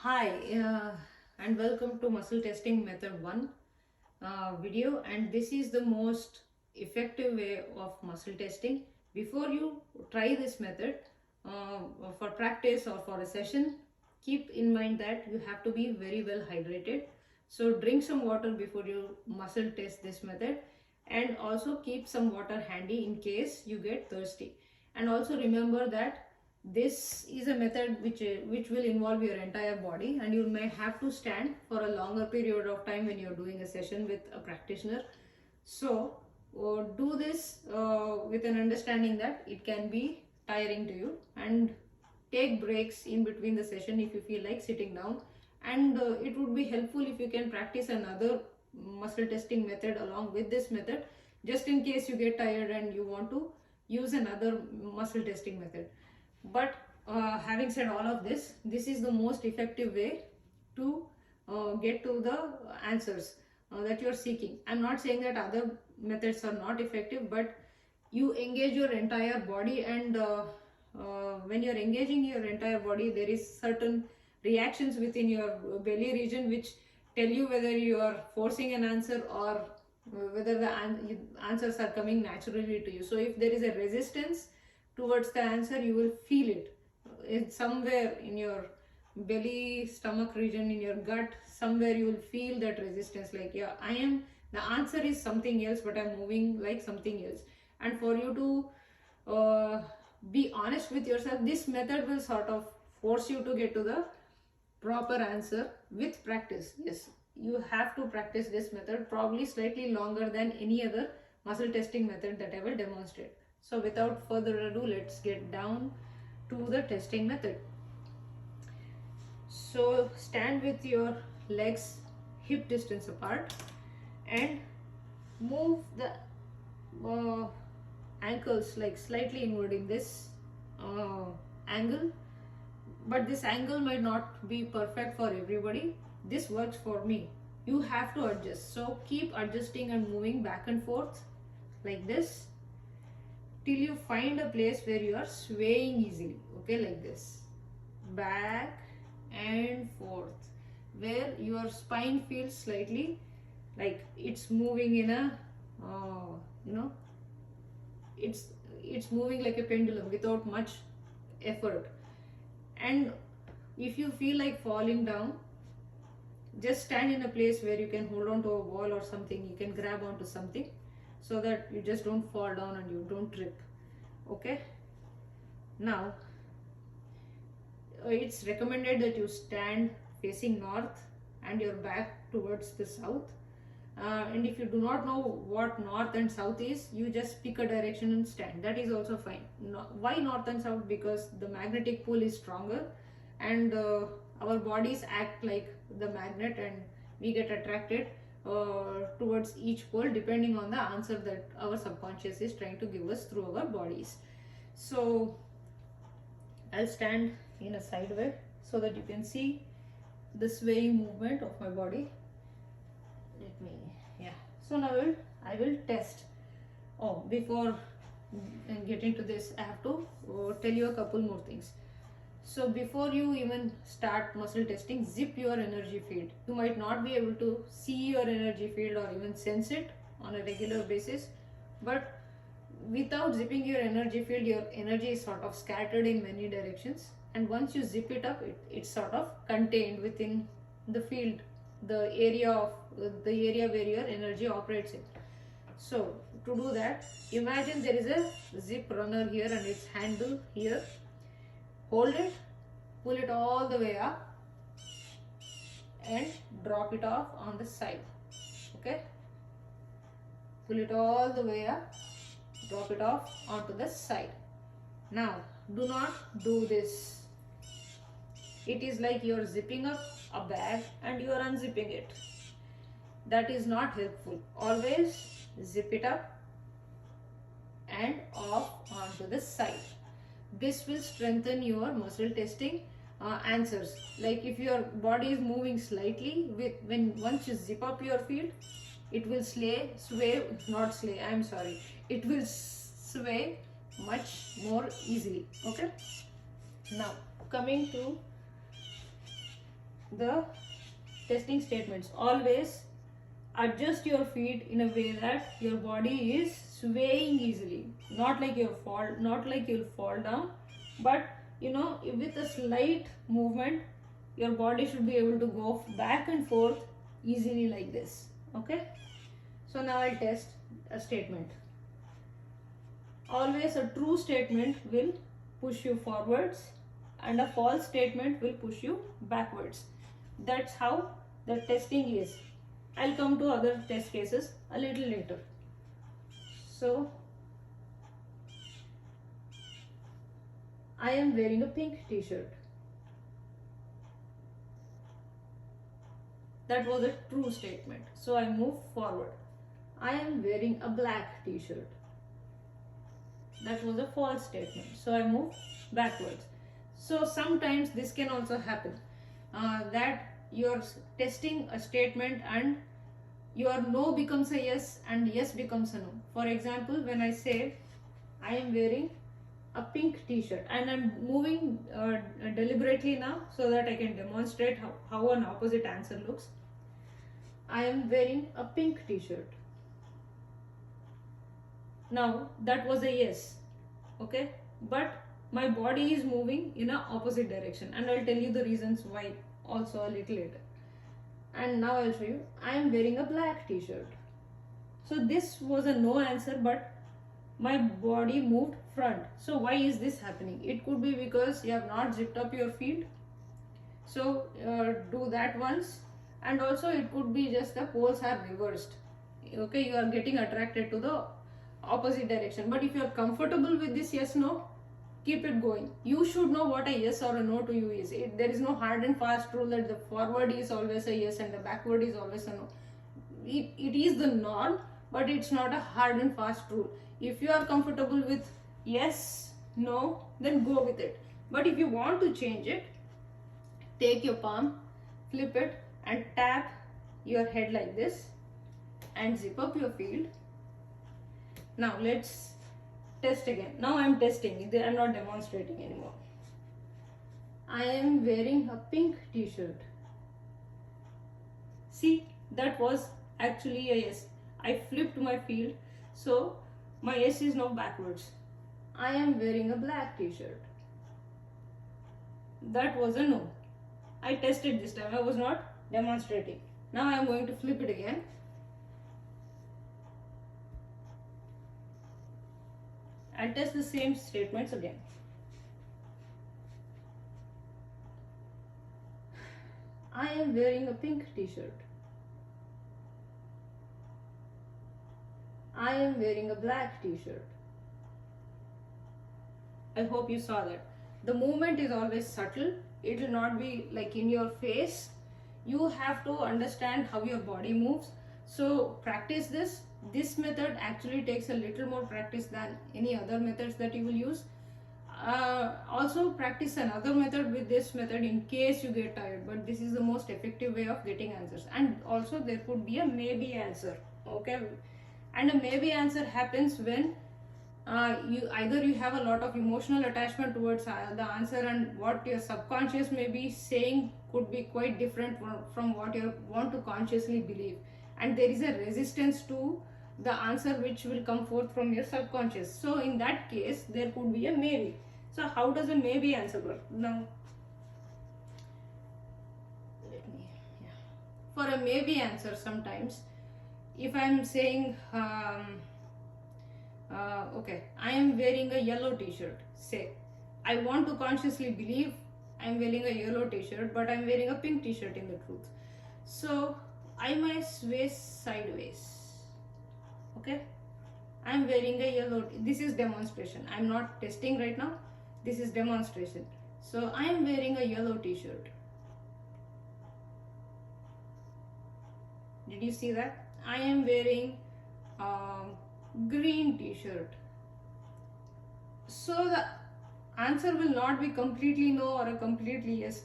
Hi, and welcome to muscle testing method 1 video, and this is the most effective way of muscle testing. Before you try this method uh, for practice or for a session, keep in mind that you have to be very well hydrated. So drink some water before you muscle test this method, and also keep some water handy in case you get thirsty. And also remember that this is a method which will involve your entire body, and you may have to stand for a longer period of time when you're doing a session with a practitioner. So do this with an understanding that it can be tiring to you, and take breaks in between the session if you feel like sitting down. And it would be helpful if you can practice another muscle testing method along with this method, just in case you get tired and you want to use another muscle testing method. But having said all of this, this is the most effective way to get to the answers that you're seeking. I'm not saying that other methods are not effective, but you engage your entire body, and when you're engaging your entire body, there is certain reactions within your belly region which tell you whether you are forcing an answer or whether the answers are coming naturally to you. So if there is a resistance towards the answer, you will feel it. It's somewhere in your belly, stomach region, in your gut, somewhere you will feel that resistance, like, yeah, I am, the answer is something else, but I'm moving like something else. And for you to be honest with yourself, this method will sort of force you to get to the proper answer with practice. Yes, you have to practice this method probably slightly longer than any other muscle testing method that I will demonstrate. So without further ado, let's get down to the testing method. So stand with your legs hip distance apart and move the ankles like slightly inward in this angle. But this angle might not be perfect for everybody. This works for me. You have to adjust. So keep adjusting and moving back and forth like this till you find a place where you are swaying easily. Okay, like this. Back and forth, where your spine feels slightly like it's moving in a you know it's it's moving like a pendulum without much effort. And if you feel like falling down, just stand in a place where you can hold on to a wall or something. You can grab onto something so that you just don't fall down and you don't trip. Okay, now it's recommended that you stand facing north and your back towards the south. And if you do not know what north and south is, you just pick a direction and stand. That is also fine. No, why north and south? Because the magnetic pull is stronger, and our bodies act like the magnet, and we get attracted towards each pole depending on the answer that our subconscious is trying to give us through our bodies. So I'll stand in a side way so that you can see the swaying movement of my body. Let me, yeah. So now I will test. Oh, before getting to this, I have to tell you a couple more things. So before you even start muscle testing, zip your energy field. You might not be able to see your energy field or even sense it on a regular basis, but without zipping your energy field, your energy is sort of scattered in many directions, and once you zip it up, it's sort of contained within the field, the area of the area where your energy operates in. So to do that, imagine there is a zip runner here and its handle here. Hold it, pull it all the way up and drop it off on the side. Okay, pull it all the way up, drop it off onto the side. Now do not do this. It is like you are zipping up a bag and you are unzipping it. That is not helpful. Always zip it up and off onto the side. This will strengthen your muscle testing answers. Like if your body is moving slightly, once you zip up your field, it will it will sway much more easily. Okay, now coming to the testing statements. Always adjust your feet in a way that your body is swaying easily, not like you'll fall down, but with a slight movement your body should be able to go back and forth easily like this. Okay, so now I'll test a statement. Always a true statement will push you forwards and a false statement will push you backwards. That's how the testing is. I'll come to other test cases a little later. So, I am wearing a pink t-shirt. That was a true statement. So I move forward. I am wearing a black t-shirt. That was a false statement. So I move backwards. So sometimes this can also happen, that you're testing a statement and your no becomes a yes and yes becomes a no. For example, when I say I am wearing a pink t-shirt, and I'm moving deliberately now so that I can demonstrate how an opposite answer looks. I am wearing a pink t-shirt. Now that was a yes, okay, but my body is moving in a opposite direction, and I'll tell you the reasons why also a little later. And now I'll show you I am wearing a black t-shirt. So this was a no answer, but my body moved front. So why is this happening? It could be because you have not zipped up your feet. So do that once. And also it could be just the poles are reversed. Okay, you are getting attracted to the opposite direction. But if you are comfortable with this yes no, keep it going. You should know what a yes or a no to you is. There is no hard and fast rule that the forward is always a yes and the backward is always a no. It is the norm, but it's not a hard and fast rule. If you are comfortable with yes, no, then go with it. But if you want to change it, take your palm, flip it and tap your head like this and zip up your field. Now let's test again. Now I'm testing. I'm not demonstrating anymore. I am wearing a pink t-shirt. See, that was actually a yes. I flipped my field, so my yes is now backwards. I am wearing a black t-shirt. That was a no. I tested this time. I was not demonstrating. Now I am going to flip it again. I'll test the same statements again. I am wearing a pink t-shirt. I am wearing a black t-shirt. I hope you saw that. The movement is always subtle. It will not be like in your face. You have to understand how your body moves. So practice this. This method actually takes a little more practice than any other methods that you will use. Also practice another method with this method in case you get tired, but this is the most effective way of getting answers. And also there could be a maybe answer, okay, and a maybe answer happens when you have a lot of emotional attachment towards the answer, and what your subconscious may be saying could be quite different from what you want to consciously believe, and there is a resistance to the answer which will come forth from your subconscious. So in that case there could be a maybe. So how does a maybe answer work? Now for a maybe answer, sometimes if I am saying okay, I am wearing a yellow t-shirt, say I want to consciously believe I am wearing a yellow t-shirt, but I am wearing a pink t-shirt in the truth. So I might sway sideways. Okay, I am wearing a yellow. This is demonstration. I am not testing right now. This is demonstration. So I am wearing a yellow t-shirt. Did you see that? I am wearing green t-shirt. So the answer will not be completely no or a completely yes.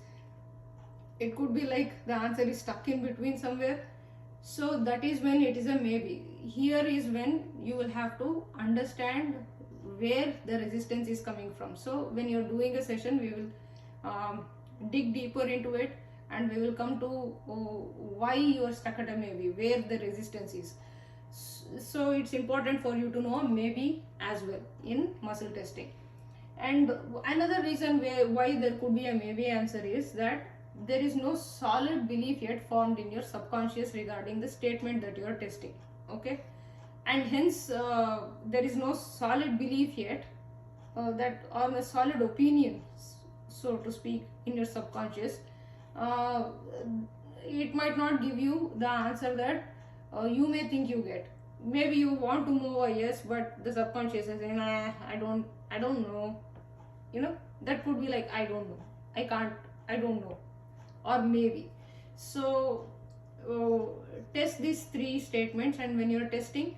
It could be like the answer is stuck in between somewhere. So that is when it is a maybe. Here is when you will have to understand where the resistance is coming from. So when you're doing a session, we will dig deeper into it and we will come to why you are stuck at a maybe, where the resistance is. So it's important for you to know maybe as well in muscle testing. And another reason why there could be a maybe answer is that there is no solid belief yet formed in your subconscious regarding the statement that you are testing. Okay, and hence there is no solid belief yet, that or a solid opinion, so to speak, in your subconscious. uh, it might not give you the answer that you may think you get. Maybe you want to move a yes, but the subconscious is saying, nah, I don't know. That could be like, I don't know, I can't, I don't know, or maybe. So test these three statements, and when you're testing,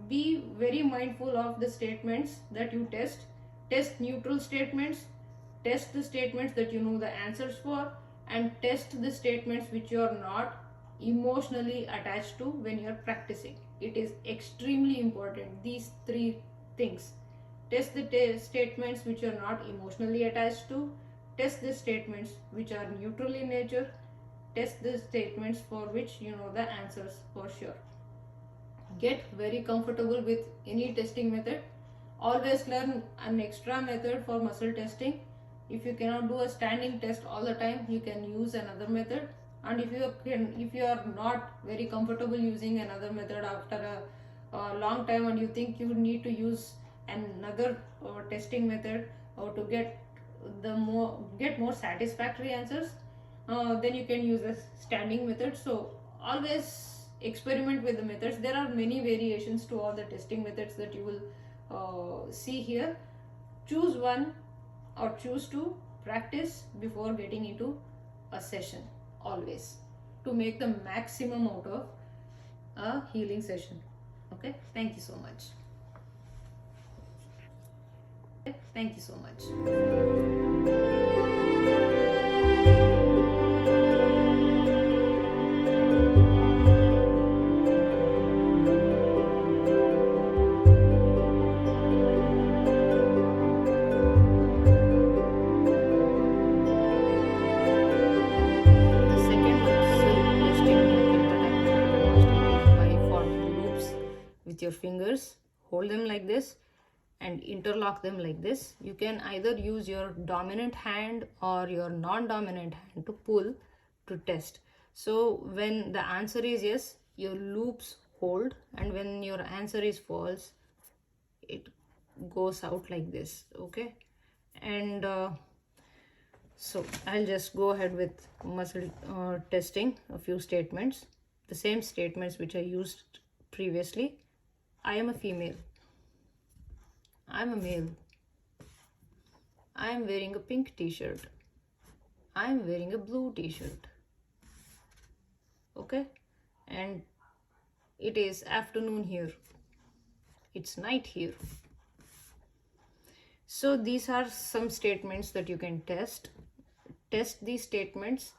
be very mindful of the statements that you test neutral statements, test the statements that you know the answers for, and test the statements which you are not emotionally attached to when you're practicing. It is extremely important, these three things. Test the statements which are not emotionally attached to, test the statements which are neutral in nature, test the statements for which you know the answers for sure. Get very comfortable with any testing method. Always learn an extra method for muscle testing. If you cannot do a standing test all the time, you can use another method. And if you are not very comfortable using another method after a long time, and you think you need to use another testing method to get more satisfactory answers, then you can use a standing method. So always experiment with the methods. There are many variations to all the testing methods that you will see here. Choose one or choose to practice before getting into a session, always, to make the maximum out of a healing session. Okay, thank you so much. Thank you so much. The second self-testing method that I want to demonstrate is by forming loops with your fingers. Hold them like this and interlock them like this. You can either use your dominant hand or your non-dominant hand to pull to test. So when the answer is yes, your loops hold, and when your answer is false, it goes out like this. Okay, and so I'll just go ahead with muscle testing a few statements, the same statements which I used previously. I am a female. I'm a male. I am wearing a pink t-shirt. I am wearing a blue t-shirt. Okay, and it is afternoon here. It's night here. So these are some statements that you can test. Test these statements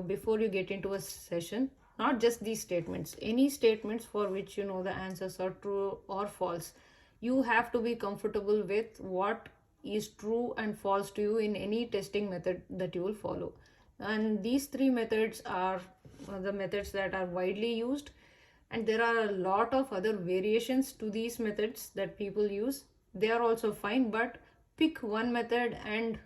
before you get into a session. Not just these statements, any statements for which you know the answers are true or false. You have to be comfortable with what is true and false to you in any testing method that you will follow. And these three methods are the methods that are widely used, and there are a lot of other variations to these methods that people use. They are also fine, but pick one method and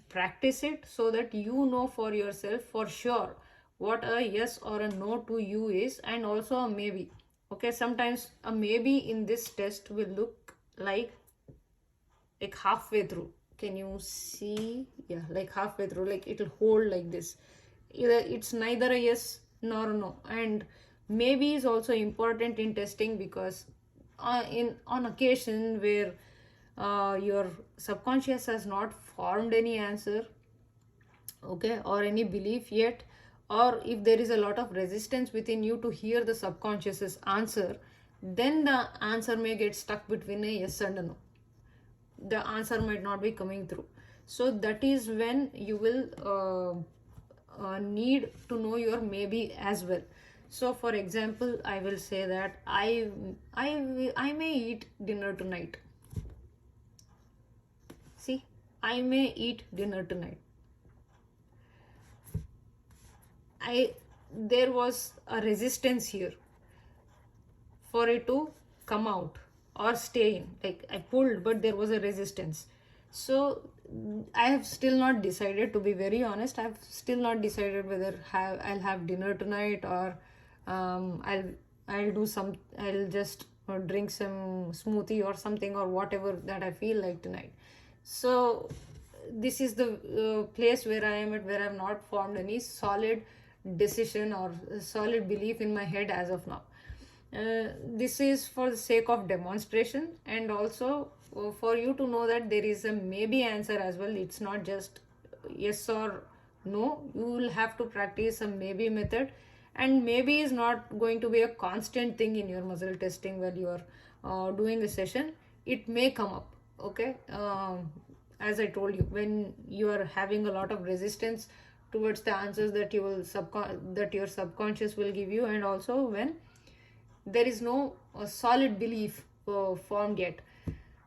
practice it so that you know for yourself for sure what a yes or a no to you is, and also a maybe. Okay, sometimes a maybe in this test will look like halfway through. Can you see? Yeah, like halfway through, like it'll hold like this. It's neither a yes nor a no. And maybe is also important in testing, because in on occasion where your subconscious has not formed any answer, okay, or any belief yet, or if there is a lot of resistance within you to hear the subconscious's answer, then the answer may get stuck between a yes and a no. The answer might not be coming through. So that is when you will need to know your maybe as well. So for example, I will say that I may eat dinner tonight. See, I may eat dinner tonight. there was a resistance here for it to come out or stay in. Like I pulled, but there was a resistance. So I have still not decided, to be very honest. I've still not decided whether I'll have dinner tonight, or um, I'll I'll do some. I'll just drink some smoothie or something, or whatever that I feel like tonight. So this is the place where I am at, where I've not formed any solid decision or solid belief in my head as of now. This is for the sake of demonstration, and also for you to know that there is a maybe answer as well. It's not just yes or no. You will have to practice a maybe method, and maybe is not going to be a constant thing in your muscle testing while you are doing a session. It may come up, okay. As I told you, when you are having a lot of resistance towards the answers that you will that your subconscious will give you, and also when there is no solid belief formed yet.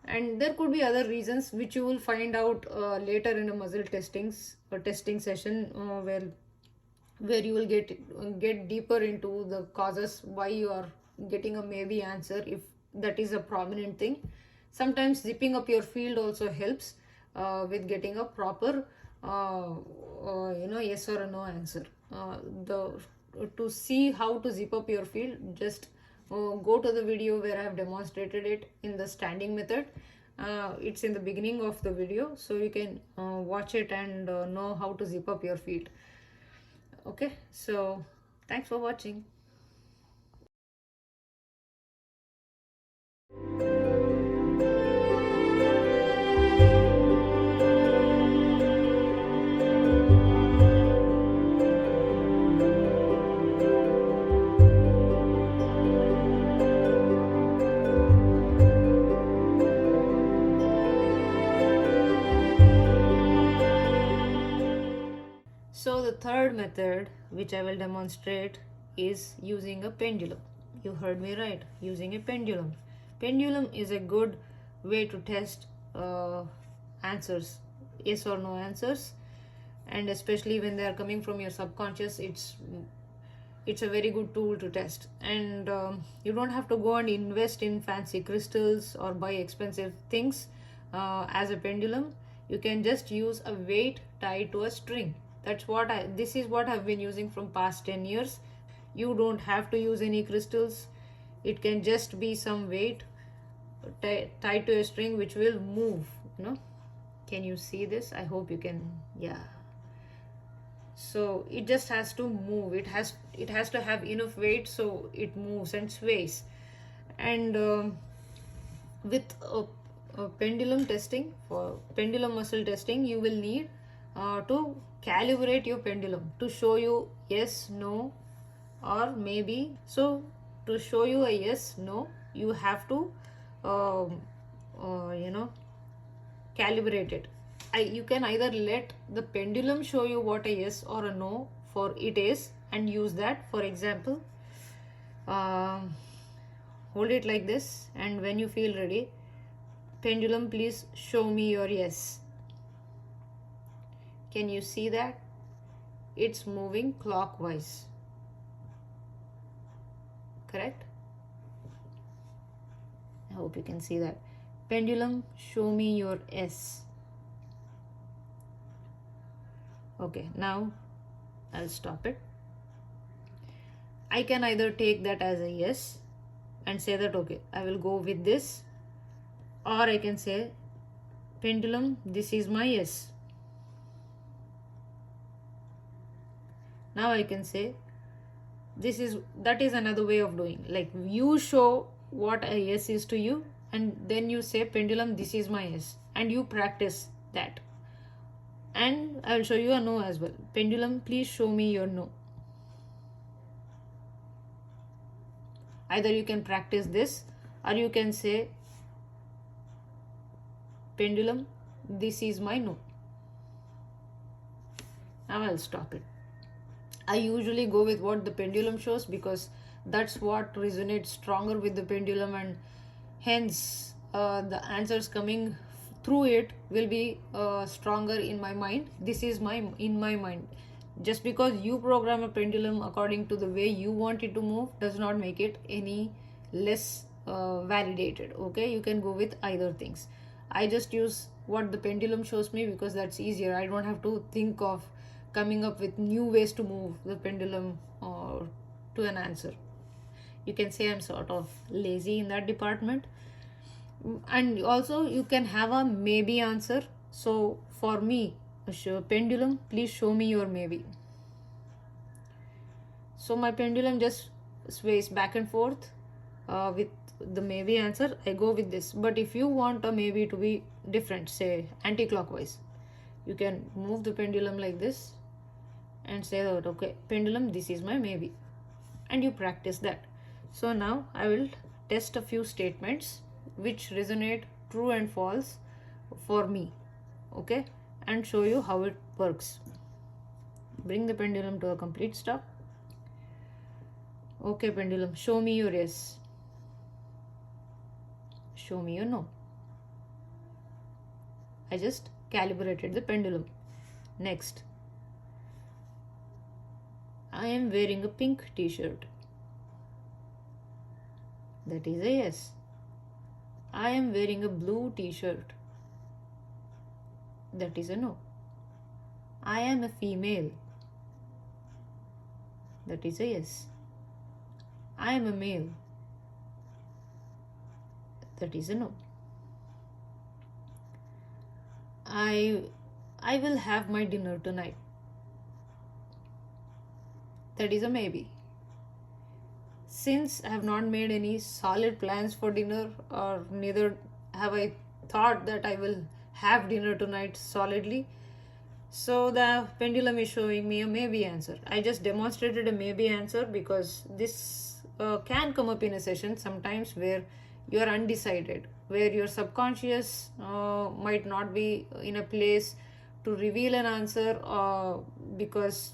And there could be other reasons which you will find out later in a muscle testing session, where you will get deeper into the causes why you are getting a maybe answer, if that is a prominent thing. Sometimes zipping up your field also helps with getting a proper yes or a no answer. The To see how to zip up your field, just go to the video where I have demonstrated it in the standing method. It's in the beginning of the video, so you can watch it and know how to zip up your field. Okay, so thanks for watching. So the third method which I will demonstrate is using a pendulum. You heard me right, using a pendulum. Pendulum is a good way to test answers, yes or no answers, and especially when they are coming from your subconscious, it's a very good tool to test. And you don't have to go and invest in fancy crystals or buy expensive things as a pendulum. You can just use a weight tied to a string. This is what I've been using from past 10 years. You don't have to use any crystals. It can just be some weight tied to a string which will move, can you see this? I hope you can. Yeah, so it just has to move. It has to have enough weight so it moves and sways. And with pendulum testing, for pendulum muscle testing, you will need to calibrate your pendulum to show you yes, no, or maybe. So to show you a yes, no, you have to um, calibrate it. You can either let the pendulum show you what a yes or a no for it is, and use that. For example, hold it like this, and when you feel ready, pendulum, please show me your yes. Can you see that? It's moving clockwise. Correct? I hope you can see that. Pendulum, show me your S. Okay, now I'll stop it. I can either take that as a yes and say that okay, I will go with this, or I can say, pendulum, this is my yes. Now I can say, that is another way of doing. Like, you show what a yes is to you, and then you say, pendulum, this is my yes, and you practice that. And I will show you a no as well. Pendulum, please show me your no. Either you can practice this, or you can say, pendulum, this is my no. Now I'll stop it. I usually go with what the pendulum shows, because that's what resonates stronger with the pendulum, and hence the answers coming through it will be stronger in my mind. This is in my mind. Just because you program a pendulum according to the way you want it to move does not make it any less validated. Okay, you can go with either things. I just use what the pendulum shows me because that's easier. I don't have to think of coming up with new ways to move the pendulum to an answer. You can say I'm sort of lazy in that department. And also you can have a maybe answer. So for me, pendulum, please show me your maybe. So my pendulum just sways back and forth with the maybe answer. I go with this. But if you want a maybe to be different, say anti-clockwise, you can move the pendulum like this and say that, okay, pendulum, this is my maybe. And you practice that. So now I will test a few statements which resonate true and false for me. Okay, and show you how it works. Bring the pendulum to a complete stop. Okay, pendulum, show me your yes. Show me your no. I just calibrated the pendulum. Next, I am wearing a pink t-shirt. That is a yes. I am wearing a blue t-shirt. That is a no. I am a female. That is a yes. I am a male. That is a no. I will have my dinner tonight. That is a maybe. Since I have not made any solid plans for dinner, or neither have I thought that I will have dinner tonight solidly, so the pendulum is showing me a maybe answer. I just demonstrated a maybe answer because this can come up in a session sometimes where you are undecided, where your subconscious might not be in a place to reveal an answer, because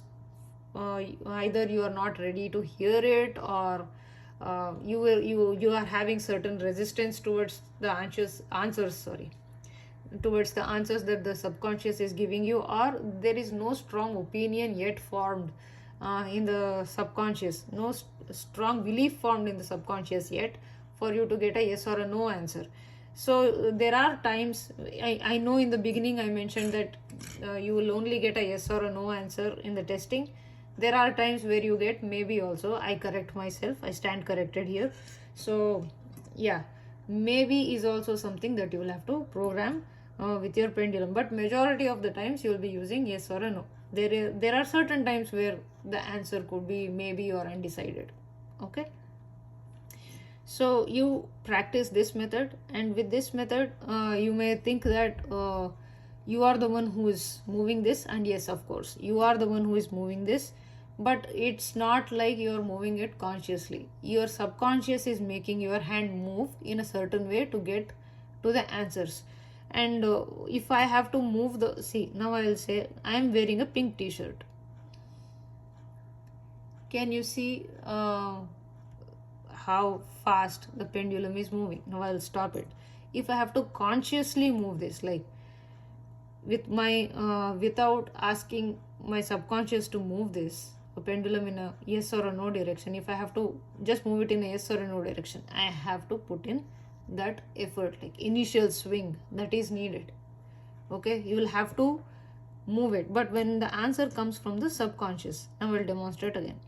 either you are not ready to hear it, or you are having certain resistance towards the answers, towards the answers that the subconscious is giving you, or there is no strong opinion yet formed in the subconscious, no strong belief formed in the subconscious yet for you to get a yes or a no answer. So there are times, I know in the beginning I mentioned that you will only get a yes or a no answer in the testing. There are times where you get maybe also. I correct myself, I stand corrected here. So yeah, maybe is also something that you will have to program with your pendulum, but majority of the times you will be using yes or a no. There are certain times where the answer could be maybe or undecided. Okay, so you practice this method, and with this method you may think that you are the one who is moving this, and yes, of course you are the one who is moving this, but it's not like you're moving it consciously. Your subconscious is making your hand move in a certain way to get to the answers. And if I have to move the, see, now I will say I am wearing a pink t-shirt. Can you see how fast the pendulum is moving? Now I'll stop it. If I have to consciously move this, like with my without asking my subconscious to move this a pendulum in a yes or a no direction, if I have to just move it in a yes or a no direction, I have to put in that effort, like initial swing that is needed. Okay, you will have to move it. But when the answer comes from the subconscious, I will demonstrate again.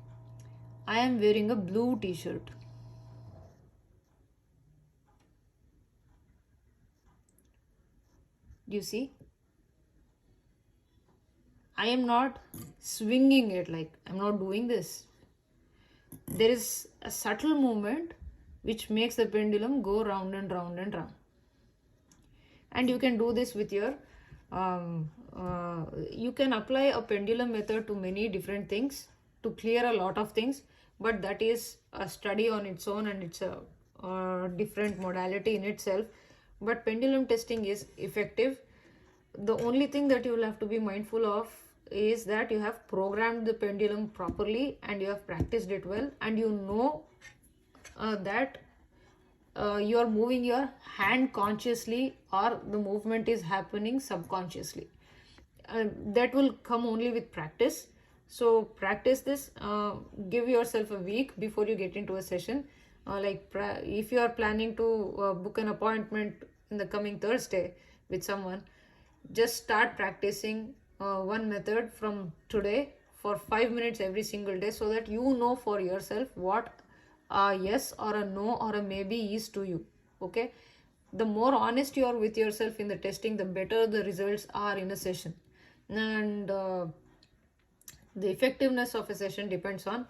I am wearing a blue t-shirt. Do you see? I am not swinging it, like I'm not doing this. There is a subtle movement which makes the pendulum go round and round and round. And you can do this with your you can apply a pendulum method to many different things to clear a lot of things, but that is a study on its own, and it's a different modality in itself. But pendulum testing is effective. The only thing that you will have to be mindful of is that you have programmed the pendulum properly, and you have practiced it well, and you know that you are moving your hand consciously, or the movement is happening subconsciously. That will come only with practice. So practice this. Give yourself a week before you get into a session. If you are planning to book an appointment in the coming Thursday with someone, just start practicing one method from today for 5 minutes every single day, so that you know for yourself what a yes or a no or a maybe is to you. Okay, the more honest you are with yourself in the testing, the better the results are in a session. And the effectiveness of a session depends on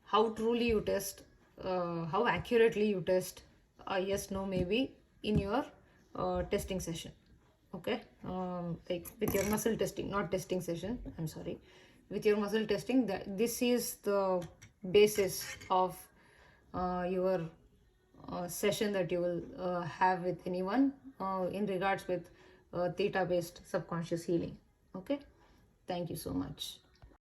how truly you test, how accurately you test yes, no, maybe in your testing session. Okay, like with your muscle testing, not testing session, I'm sorry, with your muscle testing, that this is the basis of your session that you will have with anyone in regards with theta based subconscious healing. Okay, thank you so much.